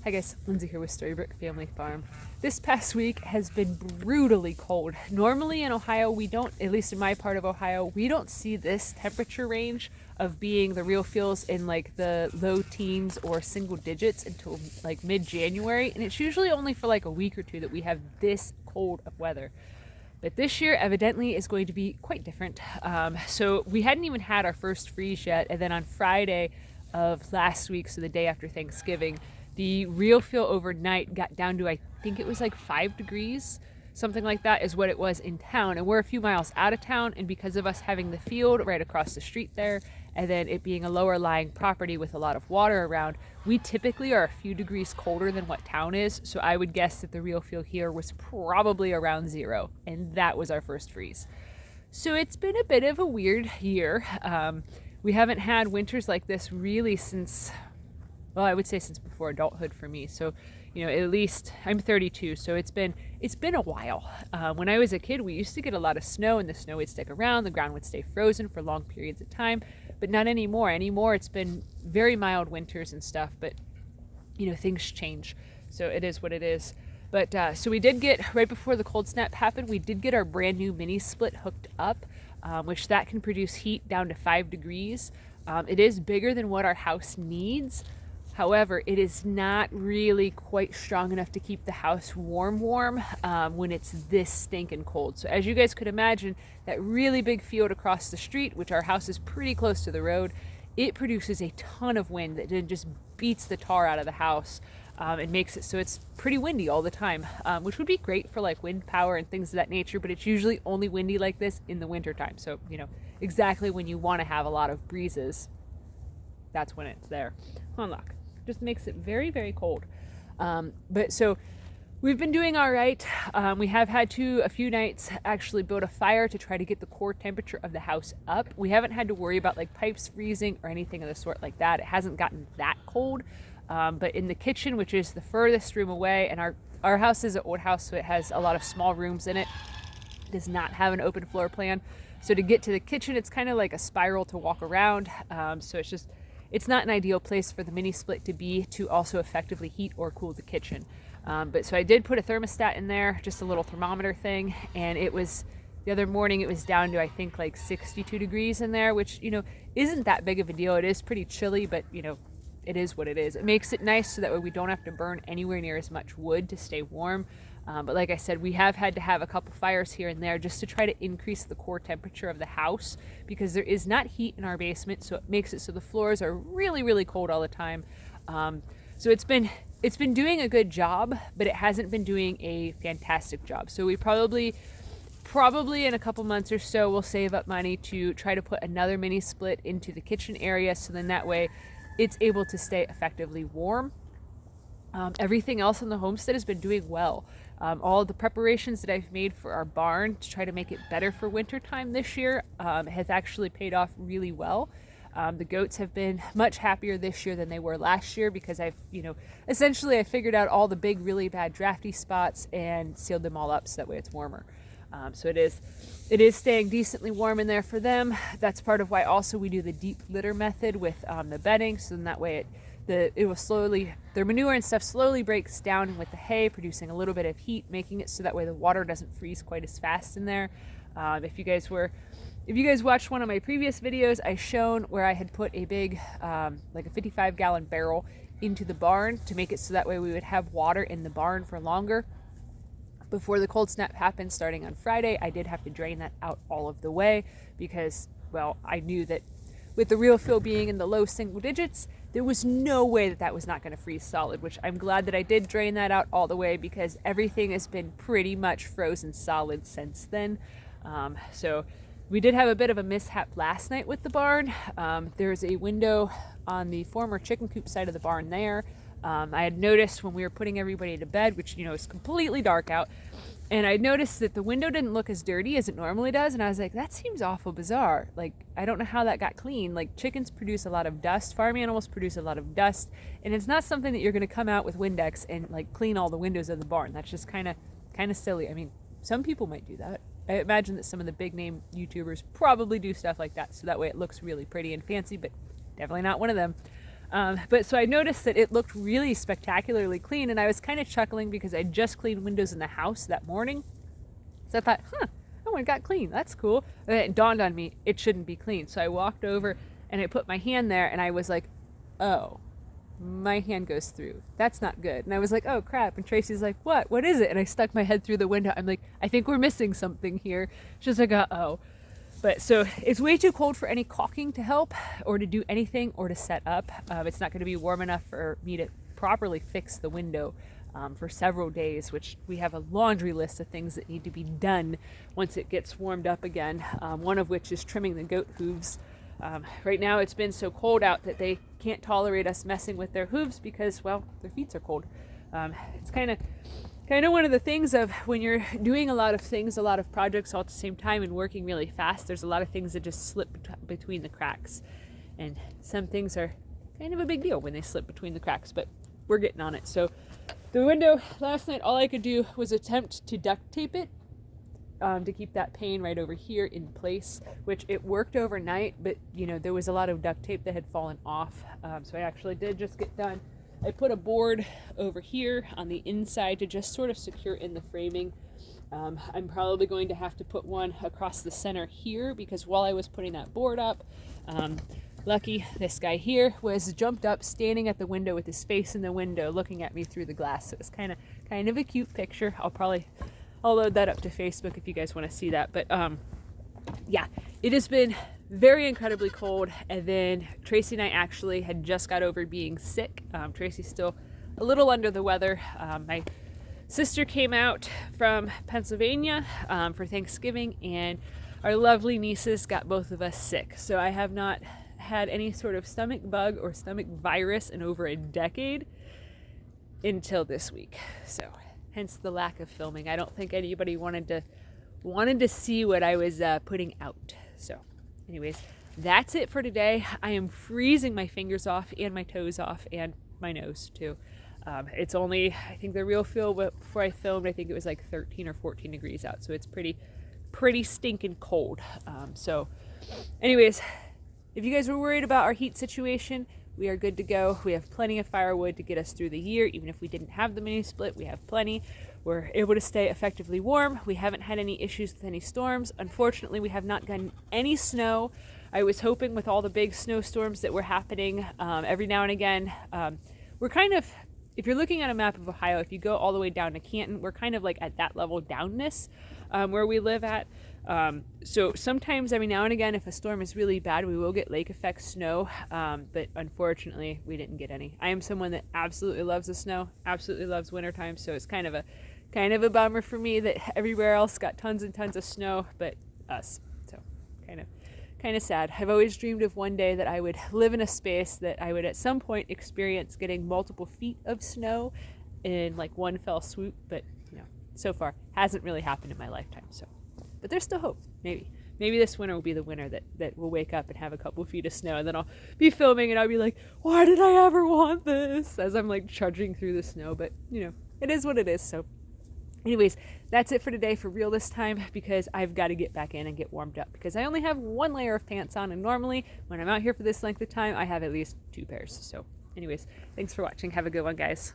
Hi guys, Lindsay here with Storybrooke Family Farm. This past week has been brutally cold. Normally in Ohio, we don't, at least in my part of Ohio, we don't see this temperature range of being the real feels in like the low teens or single digits until like mid-January. And it's usually only for like a week or two that we have this cold of weather. But this year evidently is going to be quite different. So we hadn't even had our first freeze yet. And then on Friday of last week, so the day after Thanksgiving, the real feel overnight got down to, I think it was like 5 degrees, something like that is what it was in town. And we're a few miles out of town. And because of us having the field right across the street there, and then it being a lower lying property with a lot of water around, we typically are a few degrees colder than what town is. So I would guess that the real feel here was probably around 0. And that was our first freeze. So it's been a bit of a weird year. We haven't had winters like this really since, well, I would say since before adulthood for me. So, you know, at least I'm 32, so it's been a while. When I was a kid, we used to get a lot of snow, and the snow would stick around, the ground would stay frozen for long periods of time, but not anymore. Anymore, it's been very mild winters and stuff, but you know, things change. So it is what it is. But so we did get, right before the cold snap happened, we did get our brand new mini split hooked up, which that can produce heat down to 5 degrees. It is bigger than what our house needs. However, it is not really quite strong enough to keep the house warm when it's this stinking cold. So as you guys could imagine, that really big field across the street, which our house is pretty close to the road, it produces a ton of wind that then just beats the tar out of the house and makes it so it's pretty windy all the time, which would be great for like wind power and things of that nature, but it's usually only windy like this in the winter time. So, you know, exactly when you want to have a lot of breezes, that's when it's there. Look. Just makes it very, very cold. But so we've been doing all right. We have had to a few nights actually build a fire to try to get the core temperature of the house up. We haven't had to worry about like pipes freezing or anything of the sort like that. It hasn't gotten that cold. But in the kitchen, which is the furthest room away, and our house is an old house, so it has a lot of small rooms in it. It does not have an open floor plan. So to get to the kitchen, it's kind of like a spiral to walk around. So it's not an ideal place for the mini split to be to also effectively heat or cool the kitchen. But so I did put a thermostat in there, just a little thermometer thing, and it was, the other morning it was down to I think like 62 degrees in there, which, you know, isn't that big of a deal. It is pretty chilly, but you know, it is what it is. It makes it nice so that way we don't have to burn anywhere near as much wood to stay warm. But like I said, we have had to have a couple fires here and there just to try to increase the core temperature of the house, because there is not heat in our basement, so it makes it so the floors are really, really cold all the time. So it's been doing a good job, but it hasn't been doing a fantastic job. So we probably in a couple months or so we'll save up money to try to put another mini split into the kitchen area, so then that way it's able to stay effectively warm. Everything else in the homestead has been doing well. All the preparations that I've made for our barn to try to make it better for winter time this year has actually paid off really well. The goats have been much happier this year than they were last year, because I've, you know, essentially I figured out all the big, really bad drafty spots and sealed them all up so that way it's warmer. So it is staying decently warm in there for them. That's part of why also we do the deep litter method with the bedding, so then that way it will slowly, their manure and stuff slowly breaks down with the hay, producing a little bit of heat, making it so that way the water doesn't freeze quite as fast in there. If you guys watched one of my previous videos, I shown where I had put a big, like a 55-gallon barrel into the barn to make it so that way we would have water in the barn for longer. Before the cold snap happened starting on Friday, I did have to drain that out all of the way because, well, I knew that with the real feel being in the low single digits, there was no way that was not going to freeze solid, which I'm glad that I did drain that out all the way, because everything has been pretty much frozen solid since then. So we did have a bit of a mishap last night with the barn. There's a window on the former chicken coop side of the barn there. I had noticed when we were putting everybody to bed, which, you know, is completely dark out, and I noticed that the window didn't look as dirty as it normally does, and I was like, that seems awful bizarre. Like, I don't know how that got clean. Like, chickens produce a lot of dust, farm animals produce a lot of dust, and it's not something that you're going to come out with Windex and like clean all the windows of the barn. That's just kind of silly. I mean, some people might do that. I imagine that some of the big name YouTubers probably do stuff like that, so that way it looks really pretty and fancy, but definitely not one of them. But so I noticed that it looked really spectacularly clean, and I was kind of chuckling because I just cleaned windows in the house that morning. So I thought, oh, it got clean. That's cool. And then it dawned on me, it shouldn't be clean. So I walked over and I put my hand there and I was like, oh, my hand goes through. That's not good. And I was like, oh crap. And Tracy's like, what? What is it? And I stuck my head through the window. I'm like, I think we're missing something here. She's like, uh-oh. But so it's way too cold for any caulking to help or to do anything or to set up. It's not going to be warm enough for me to properly fix the window for several days, which we have a laundry list of things that need to be done once it gets warmed up again. One of which is trimming the goat hooves. Right now it's been so cold out that they can't tolerate us messing with their hooves because, well, their feet are cold. It's kind of one of the things of when you're doing a lot of things, a lot of projects all at the same time and working really fast, there's a lot of things that just slip between the cracks. And some things are kind of a big deal when they slip between the cracks, but we're getting on it. So the window last night, all I could do was attempt to duct tape it to keep that pane right over here in place, which it worked overnight, but there was a lot of duct tape that had fallen off. So I actually did just get done. I put a board over here on the inside to just sort of secure in the framing. I'm probably going to have to put one across the center here because while I was putting that board up, lucky this guy here was jumped up standing at the window with his face in the window looking at me through the glass. So it was kind of a cute picture. I'll load that up to Facebook if you guys want to see that. But yeah, it has been very incredibly cold. And then Tracy and I actually had just got over being sick. Tracy's still a little under the weather. My sister came out from Pennsylvania for Thanksgiving, and our lovely nieces got both of us sick. So I have not had any sort of stomach bug or stomach virus in over a decade until this week. So hence the lack of filming. I don't think anybody wanted to see what I was putting out. So anyways, that's it for today. I am freezing my fingers off and my toes off and my nose too. It's only, I think the real feel before I filmed, I think it was like 13 or 14 degrees out. So it's pretty stinking cold. So anyways, if you guys were worried about our heat situation, we are good to go. We have plenty of firewood to get us through the year. Even if we didn't have the mini split, we have plenty. We're able to stay effectively warm. We haven't had any issues with any storms. Unfortunately, we have not gotten any snow. I was hoping with all the big snowstorms that were happening every now and again. We're kind of, if you're looking at a map of Ohio, if you go all the way down to Canton, we're kind of like at that level downness where we live at. So sometimes every now and again, if a storm is really bad, we will get lake effect snow. But unfortunately, we didn't get any. I am someone that absolutely loves the snow, absolutely loves wintertime. So it's kind of a bummer for me that everywhere else got tons and tons of snow, but us. So kind of sad. I've always dreamed of one day that I would live in a space that I would at some point experience getting multiple feet of snow in like one fell swoop. But so far hasn't really happened in my lifetime. So. But there's still hope. Maybe this winter will be the winter that we'll wake up and have a couple feet of snow, and then I'll be filming and I'll be like, why did I ever want this? As I'm like trudging through the snow, but it is what it is. So anyways, that's it for today for real this time, because I've got to get back in and get warmed up because I only have one layer of pants on, and normally when I'm out here for this length of time, I have at least 2 pairs. So anyways, thanks for watching. Have a good one, guys.